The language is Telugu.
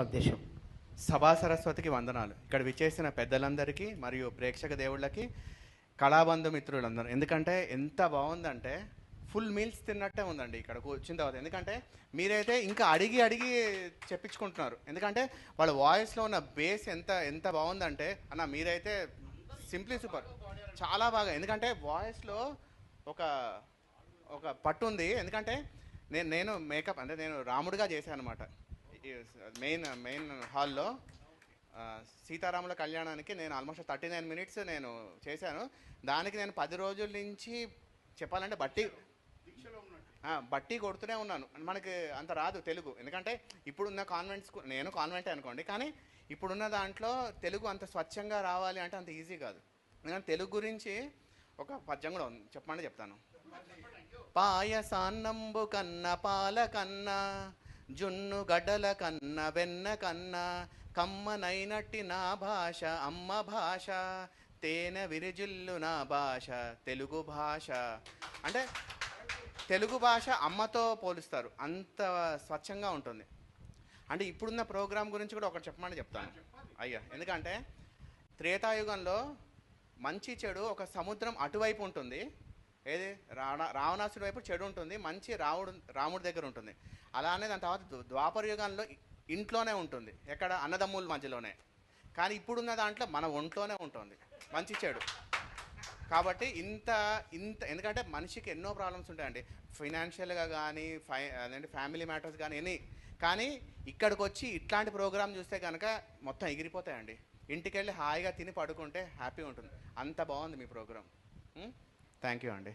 ఉద్దేశం. సభా సరస్వతికి వందనాలు. ఇక్కడ విచ్చేసిన పెద్దలందరికీ మరియు ప్రేక్షక దేవుళ్ళకి, కళాబంధు మిత్రులందరూ. ఎందుకంటే ఎంత బాగుందంటే ఫుల్ మీల్స్ తిన్నట్టే ఉందండి ఇక్కడ వచ్చిన తర్వాత. ఎందుకంటే మీరైతే ఇంకా అడిగి అడిగి చెప్పించుకుంటున్నారు. ఎందుకంటే వాళ్ళ వాయిస్లో ఉన్న బేస్ ఎంత ఎంత బాగుందంటే అన్న మీరైతే సింప్లీ సూపర్, చాలా బాగా. ఎందుకంటే వాయిస్లో ఒక ఒక పట్టు ఉంది. ఎందుకంటే నేను మేకప్ అంటే నేను రాముడిగా చేశాను అనమాట. మెయిన్ హాల్లో సీతారాముల కళ్యాణానికి నేను ఆల్మోస్ట్ 39 మినిట్స్ నేను చేశాను. దానికి నేను 10 రోజుల నుంచి చెప్పాలంటే బట్టి కొడుతూనే ఉన్నాను. మనకి అంత రాదు తెలుగు. ఎందుకంటే ఇప్పుడున్న కాన్వెంట్స్, నేను కాన్వెంటే అనుకోండి, కానీ ఇప్పుడున్న దాంట్లో తెలుగు అంత స్వచ్ఛంగా రావాలి అంటే అంత ఈజీ కాదు. ఎందుకంటే తెలుగు గురించి ఒక పద్యం కూడా ఉంది, చెప్పమంటే చెప్తాను. పాయసాన్నంబు కన్న పాల కన్నా, జున్ను గడ్డల కన్న వెన్న కన్నా, కమ్మనైనట్టి నా భాష అమ్మ భాష, తేనె విరిజిల్లు నా భాష తెలుగు భాష. అంటే తెలుగు భాష అమ్మతో పోలుస్తారు, అంత స్వచ్ఛంగా ఉంటుంది. అంటే ఇప్పుడున్న ప్రోగ్రాం గురించి కూడా ఒకటి చెప్పమని చెప్తాను అయ్యా. ఎందుకంటే త్రేతాయుగంలో మంచి చెడు ఒక సముద్రం అటువైపు ఉంటుంది, ఏది రావణాసుడి వైపు చెడు ఉంటుంది, మంచి రాముడి దగ్గర ఉంటుంది. అలానే దాని తర్వాత ద్వాపర యుగంలో ఇంట్లోనే ఉంటుంది, ఎక్కడ అన్నదమ్ముల మధ్యలోనే. కానీ ఇప్పుడున్న దాంట్లో మన ఒంట్లోనే ఉంటుంది మంచి చెడు. కాబట్టి ఇంత ఎందుకంటే మనిషికి ఎన్నో ప్రాబ్లమ్స్ ఉంటాయండి, ఫైనాన్షియల్గా కానీ అదేంటి ఫ్యామిలీ మ్యాటర్స్ కానీ ఎనీ. కానీ ఇక్కడికి వచ్చి ఇట్లాంటి ప్రోగ్రామ్ చూస్తే కనుక మొత్తం ఎగిరిపోతాయండి. ఇంటికి వెళ్ళి హాయిగా తిని పడుకుంటే హ్యాపీగా ఉంటుంది. అంత బాగుంది మీ ప్రోగ్రామ్. థ్యాంక్ యూ అండి.